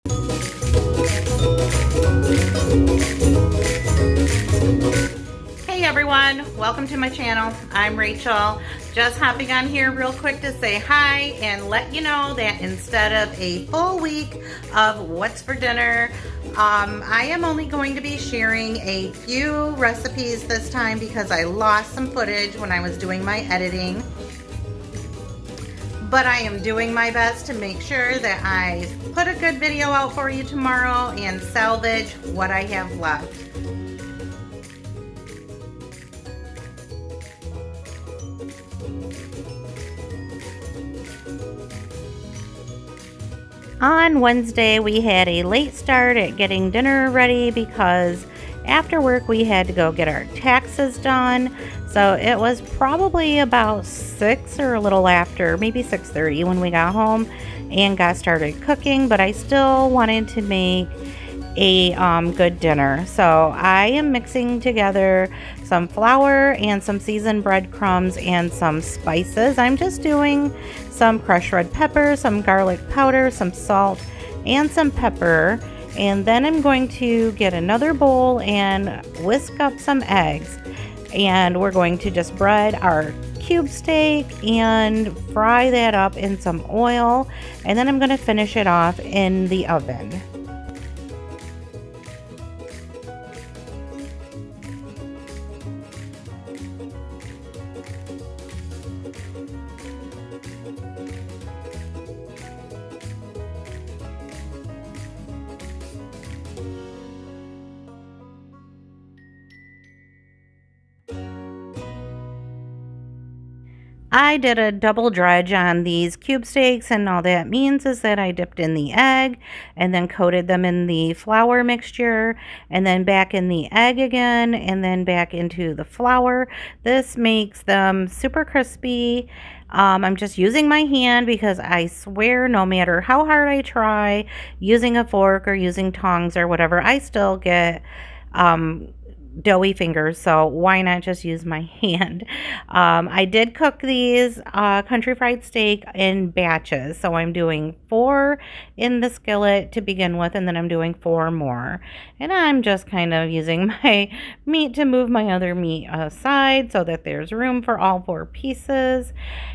Hey everyone, welcome to my channel. I'm Rachel. Just hopping on here real quick to say hi and let you know that instead of a full week of what's for dinner, I am only going to be sharing a few recipes this time because I lost some footage when I was doing my editing. But I am doing my best to make sure that I put a good video out for you tomorrow and salvage what I have left. On Wednesday, we had a late start at getting dinner ready because after work we had to go get our taxes done. So it was probably about 6 or a little after, maybe 6:30 when we got home and got started cooking, but I still wanted to make a good dinner. So I am mixing together some flour and some seasoned breadcrumbs and some spices. I'm just doing some crushed red pepper, some garlic powder, some salt, and some pepper. And then I'm going to get another bowl and whisk up some eggs. And we're going to just bread our cube steak and fry that up in some oil. And then I'm going to finish it off in the oven. I did a double dredge on these cube steaks, and all that means is that I dipped in the egg and then coated them in the flour mixture and then back in the egg again and then back into the flour. This makes them super crispy. I'm just using my hand because I swear no matter how hard I try using a fork or using tongs or whatever, I still get doughy fingers, so why not just use my hand. I did cook these country fried steak in batches, so I'm doing 4 in the skillet to begin with, and then I'm doing 4 more, and I'm just kind of using my meat to move my other meat aside so that there's room for all 4 pieces.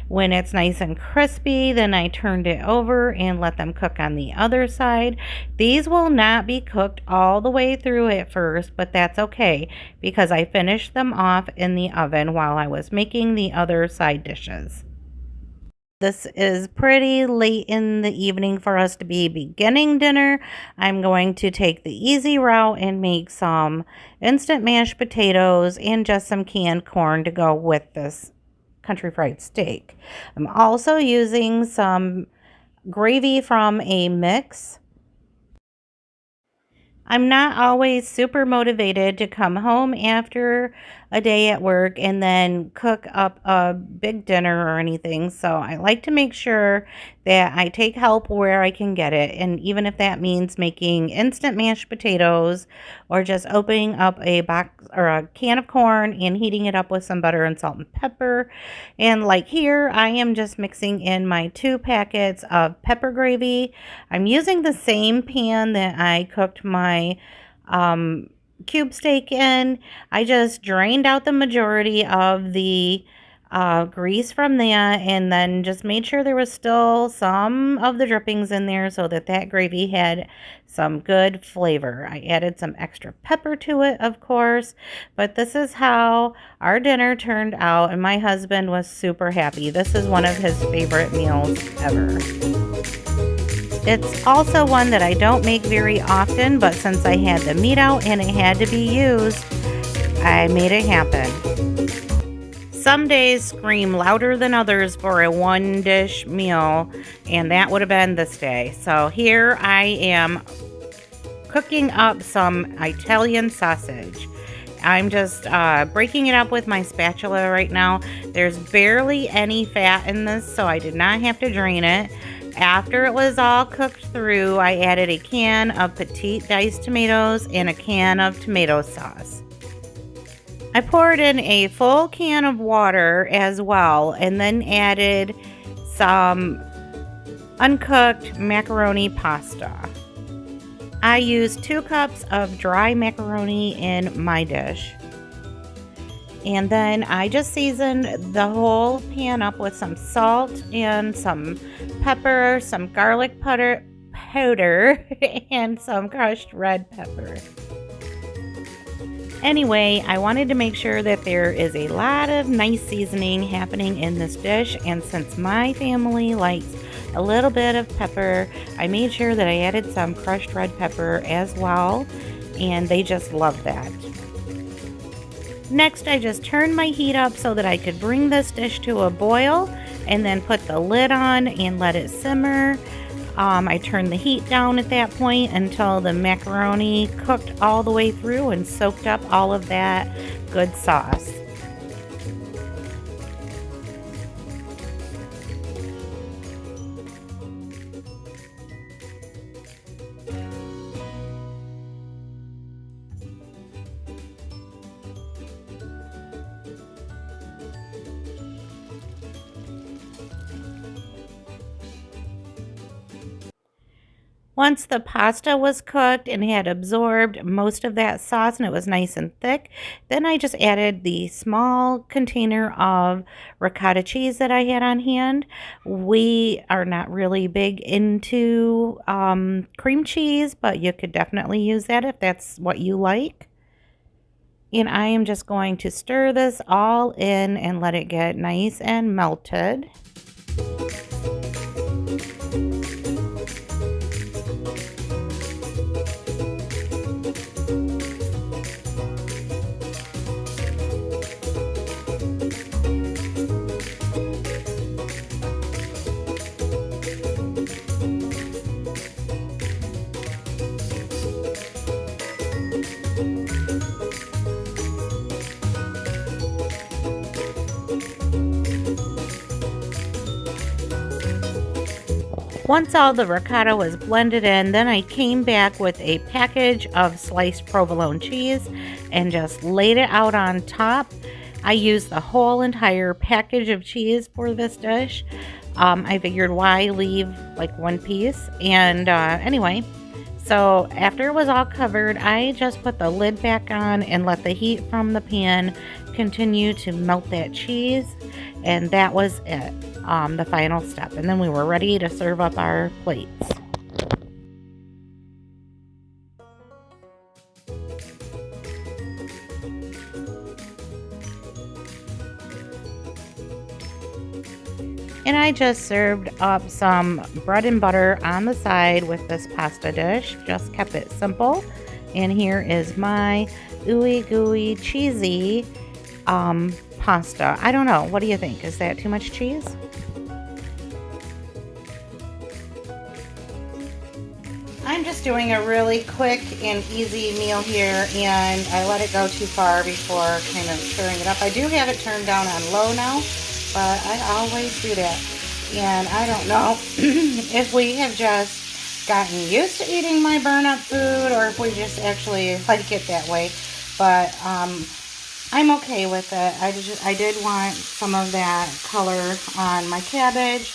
When it's nice and crispy, then I turned it over and let them cook on the other side. These will not be cooked all the way through at first, but that's okay because I finished them off in the oven while I was making the other side dishes. This is pretty late in the evening for us to be beginning dinner. I'm going to take the easy route and make some instant mashed potatoes and just some canned corn to go with this country fried steak. I'm also using some gravy from a mix. I'm not always super motivated to come home after a day at work and then cook up a big dinner or anything. So I like to make sure that I take help where I can get it. And even if that means making instant mashed potatoes or just opening up a box or a can of corn and heating it up with some butter and salt and pepper. And like here, I am just mixing in my 2 packets of pepper gravy. I'm using the same pan that I cooked my cube steak in. I just drained out the majority of the grease from that and then just made sure there was still some of the drippings in there so that that gravy had some good flavor. I added some extra pepper to it, of course, but this is how our dinner turned out, and my husband was super happy. This is one of his favorite meals ever. It's also one that I don't make very often, but since I had the meat out and it had to be used, I made it happen. Some days scream louder than others for a 1-dish meal, and that would have been this day. So here I am cooking up some Italian sausage. I'm just breaking it up with my spatula right now. There's barely any fat in this, so I did not have to drain it. After it was all cooked through, I added a can of petite diced tomatoes and a can of tomato sauce. I poured in a full can of water as well, and then added some uncooked macaroni pasta. I used 2 cups of dry macaroni in my dish. And then I just seasoned the whole pan up with some salt and some pepper, some garlic powder, and some crushed red pepper. Anyway, I wanted to make sure that there is a lot of nice seasoning happening in this dish, and since my family likes a little bit of pepper, I made sure that I added some crushed red pepper as well, and they just love that. Next, I just turned my heat up so that I could bring this dish to a boil and then put the lid on and let it simmer. I turned the heat down at that point until the macaroni cooked all the way through and soaked up all of that good sauce. Once the pasta was cooked and had absorbed most of that sauce and it was nice and thick, then I just added the small container of ricotta cheese that I had on hand. We are not really big into cream cheese, but you could definitely use that if that's what you like. And I am just going to stir this all in and let it get nice and melted. Once all the ricotta was blended in, then I came back with a package of sliced provolone cheese and just laid it out on top. I used the whole entire package of cheese for this dish. I figured why leave like one piece, and anyway, so after it was all covered, I just put the lid back on and let the heat from the pan continue to melt that cheese, and that was it, the final step. And then we were ready to serve up our plates. And I just served up some bread and butter on the side with this pasta dish. Just kept it simple. And here is my ooey gooey cheesy pasta. I don't know. What do you think? Is that too much cheese? I'm just doing a really quick and easy meal here, and I let it go too far before kind of stirring it up. I do have it turned down on low now, but I always do that. And I don't know if we have just gotten used to eating my burn-up food or if we just actually like it that way. But I'm okay with it. I did want some of that color on my cabbage.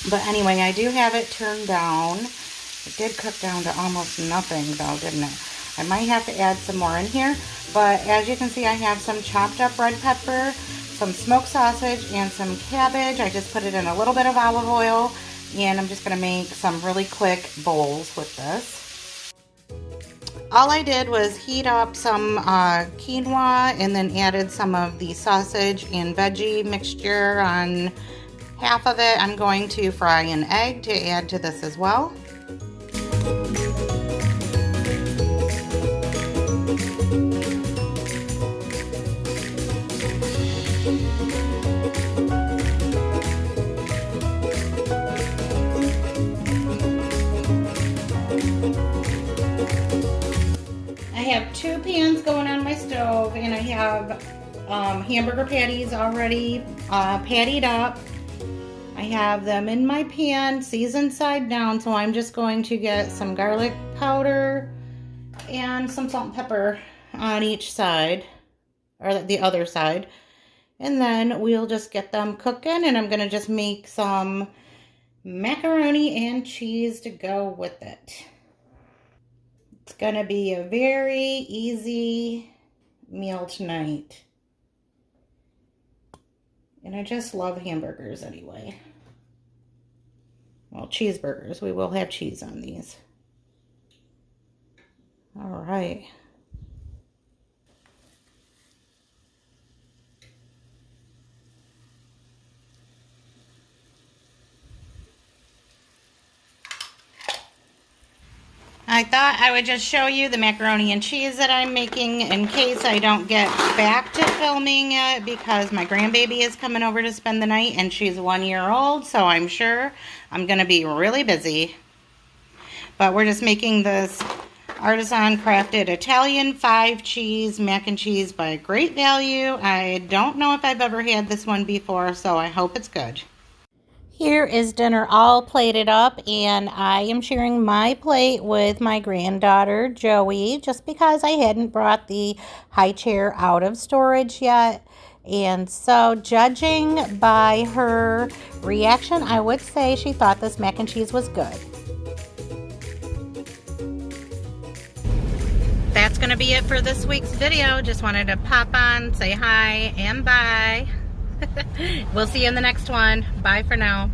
But anyway, I do have it turned down. It did cook down to almost nothing though, didn't it? I might have to add some more in here. But as you can see, I have some chopped up red pepper, some smoked sausage, and some cabbage. I just put it in a little bit of olive oil, and I'm just going to make some really quick bowls with this. All I did was heat up some quinoa and then added some of the sausage and veggie mixture on half of it. I'm going to fry an egg to add to this as well. I have 2 pans going on my stove, and I have hamburger patties already pattied up. I have them in my pan, seasoned side down, so I'm just going to get some garlic powder and some salt and pepper on each side, or the other side. And then we'll just get them cooking, and I'm going to just make some macaroni and cheese to go with it. It's gonna be a very easy meal tonight. And I just love hamburgers anyway. Well, cheeseburgers. We will have cheese on these. All right. I thought I would just show you the macaroni and cheese that I'm making in case I don't get back to filming it because my grandbaby is coming over to spend the night and she's 1 year old, so I'm sure I'm going to be really busy. But we're just making this artisan crafted Italian 5-cheese mac and cheese by Great Value. I don't know if I've ever had this one before, so I hope it's good. Here is dinner all plated up, and I am sharing my plate with my granddaughter, Joey, just because I hadn't brought the high chair out of storage yet. And so, judging by her reaction, I would say she thought this mac and cheese was good. That's going to be it for this week's video. Just wanted to pop on, say hi, and bye. We'll see you in the next one. Bye for now.